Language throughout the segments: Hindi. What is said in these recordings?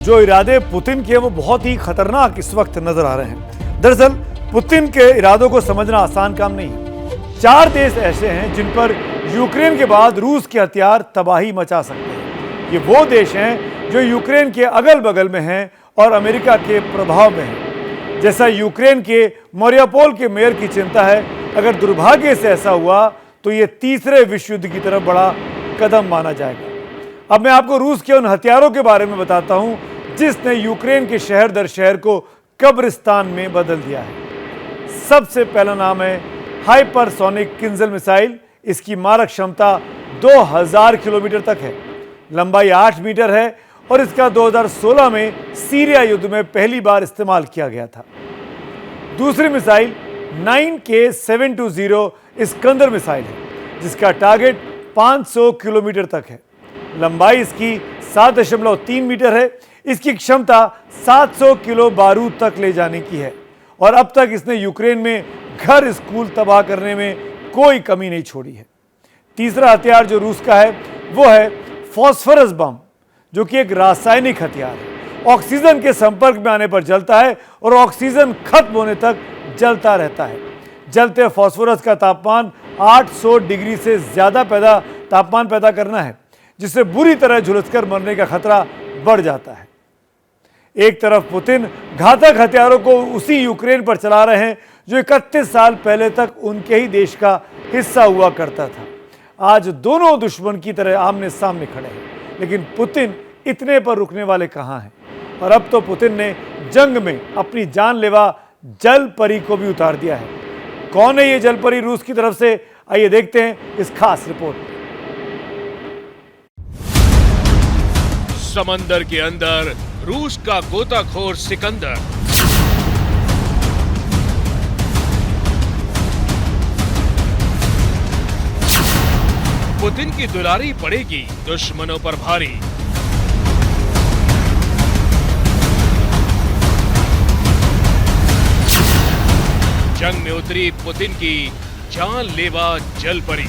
जो इरादे पुतिन के वो बहुत ही खतरनाक इस वक्त नजर आ रहे हैं। दरअसल पुतिन के इरादों को समझना आसान काम नहीं है। 4 देश ऐसे हैं जिन पर यूक्रेन के बाद रूस के हथियार तबाही मचा सकते हैं। ये वो देश हैं जो यूक्रेन के अगल बगल में हैं और अमेरिका के प्रभाव में हैं। जैसा यूक्रेन के मारिउपोल के मेयर की चिंता है, अगर दुर्भाग्य से ऐसा हुआ तो ये तीसरे विश्व युद्ध की तरफ बड़ा कदम माना जाएगा। अब मैं आपको रूस के उन हथियारों के बारे में बताता हूं जिसने यूक्रेन के शहर दर शहर को कब्रिस्तान में बदल दिया है। सबसे पहला नाम है हाइपरसोनिक किंजल मिसाइल। इसकी मारक क्षमता 2000 किलोमीटर तक है, लंबाई 8 मीटर है और इसका 2016 में सीरिया युद्ध में पहली बार इस्तेमाल किया गया था। दूसरी मिसाइल 9K720 इस्कंदर मिसाइल है, जिसका टारगेट 500 किलोमीटर तक है। लंबाई इसकी 7.3 मीटर है। इसकी क्षमता 700 किलो बारूद तक ले जाने की है और अब तक इसने यूक्रेन में घर स्कूल तबाह करने में कोई कमी नहीं छोड़ी है। तीसरा हथियार जो रूस का है वो है फॉस्फोरस बम, जो कि एक रासायनिक हथियार है। ऑक्सीजन के संपर्क में आने पर जलता है और ऑक्सीजन खत्म होने तक जलता रहता है। जलते फॉस्फोरस का तापमान 800 डिग्री से ज्यादा तापमान पैदा करना है, जिससे बुरी तरह झुलसकर मरने का खतरा बढ़ जाता है। एक तरफ पुतिन घातक हथियारों को उसी यूक्रेन पर चला रहे हैं जो 31 साल पहले तक उनके ही देश का हिस्सा हुआ करता था। आज दोनों दुश्मन की तरह आमने सामने खड़े हैं, लेकिन पुतिन इतने पर रुकने वाले कहां हैं। और अब तो पुतिन ने जंग में अपनी जानलेवा जल परी को भी उतार दिया है। कौन है ये जल परी रूस की तरफ से, आइए देखते हैं इस खास रिपोर्ट में। समंदर के अंदर रूस का गोताखोर सिकंदर। पुतिन की दुलारी पड़ेगी दुश्मनों पर भारी। जंग में उतरी पुतिन की जानलेवा जल परी।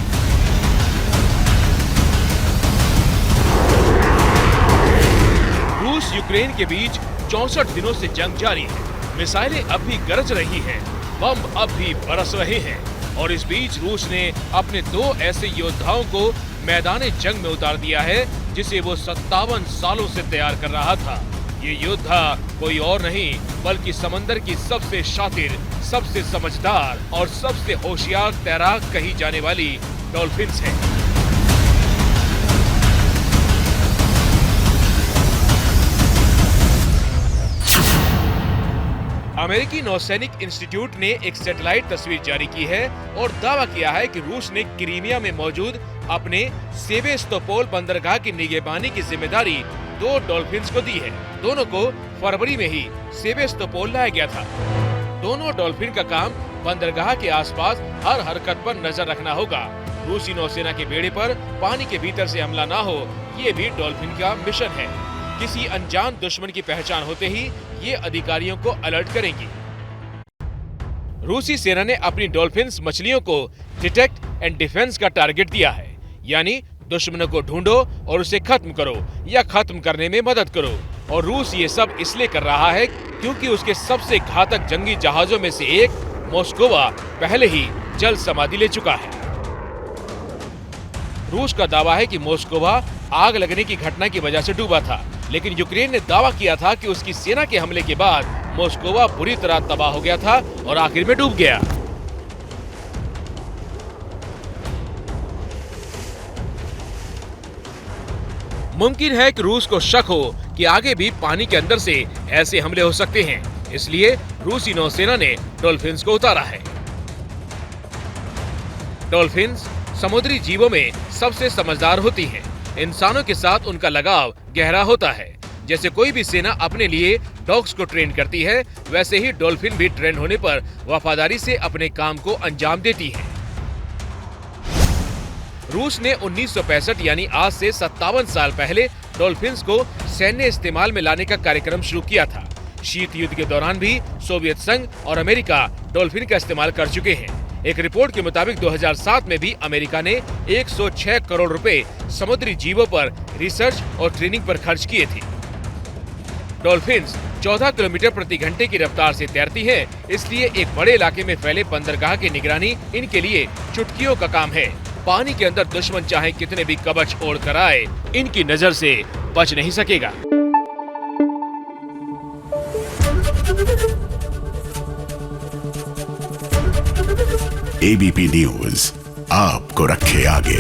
रूस यूक्रेन के बीच 64 दिनों से जंग जारी है। मिसाइलें अब भी गरज रही हैं, बम अब भी बरस रहे हैं और इस बीच रूस ने अपने 2 ऐसे योद्धाओं को मैदान जंग में उतार दिया है जिसे वो 57 सालों से तैयार कर रहा था। ये योद्धा कोई और नहीं बल्कि समंदर की सबसे शातिर, सबसे समझदार और सबसे होशियार तैराक कही जाने वाली डॉल्फिन्स है। अमेरिकी नौसैनिक इंस्टीट्यूट ने एक सैटेलाइट तस्वीर जारी की है और दावा किया है कि रूस ने क्रीमिया में मौजूद अपने सेवेस्तोपोल बंदरगाह की निगरानी की जिम्मेदारी 2 डॉल्फिन्स को दी है। दोनों को फरवरी में ही सेवेस्तोपोल लाया गया था। दोनों डॉल्फिन का काम बंदरगाह के आसपास हर हरकत पर नजर रखना होगा। रूसी नौसेना के बेड़े पर पानी के भीतर से हमला न हो, ये भी डॉल्फिन का मिशन है। किसी अनजान दुश्मन की पहचान होते ही ये अधिकारियों को अलर्ट करेंगी। रूसी सेना ने अपनी डॉल्फिन्स मछलियों को डिटेक्ट एंड डिफेंस का टारगेट दिया है, यानी दुश्मनों को ढूंढो और उसे खत्म करो या खत्म करने में मदद करो। और रूस ये सब इसलिए कर रहा है क्योंकि उसके सबसे घातक जंगी जहाजों में से एक मोस्कोवा पहले ही जल समाधि ले चुका है। रूस का दावा है कि मोस्कोवा आग लगने की घटना की वजह से डूबा था, लेकिन यूक्रेन ने दावा किया था कि उसकी सेना के हमले के बाद मोस्कोवा बुरी तरह तबाह हो गया था और आखिर में डूब गया। मुमकिन है कि रूस को शक हो कि आगे भी पानी के अंदर से ऐसे हमले हो सकते हैं, इसलिए रूसी नौसेना ने डॉल्फिन्स को उतारा है। डॉल्फिन्स समुद्री जीवों में सबसे समझदार होती हैं। इंसानों के साथ उनका लगाव गहरा होता है। जैसे कोई भी सेना अपने लिए डॉग्स को ट्रेन करती है, वैसे ही डॉल्फिन भी ट्रेन होने पर वफादारी से अपने काम को अंजाम देती है। रूस ने 1965 यानी आज से 57 साल पहले डॉल्फिन्स को सैन्य इस्तेमाल में लाने का कार्यक्रम शुरू किया था। शीत युद्ध के दौरान भी सोवियत संघ और अमेरिका डॉल्फिन का इस्तेमाल कर चुके हैं। एक रिपोर्ट के मुताबिक 2007 में भी अमेरिका ने 106 करोड़ रुपए समुद्री जीवों पर रिसर्च और ट्रेनिंग पर खर्च किए थे। डॉल्फिन्स 14 किलोमीटर प्रति घंटे की रफ्तार से तैरती हैं, इसलिए एक बड़े इलाके में फैले बंदरगाह की निगरानी इनके लिए चुटकियों का काम है। पानी के अंदर दुश्मन चाहे कितने भी कवच ओढ़ कर आए, इनकी नजर से बच नहीं सकेगा। एबीपी न्यूज आपको रखे आगे।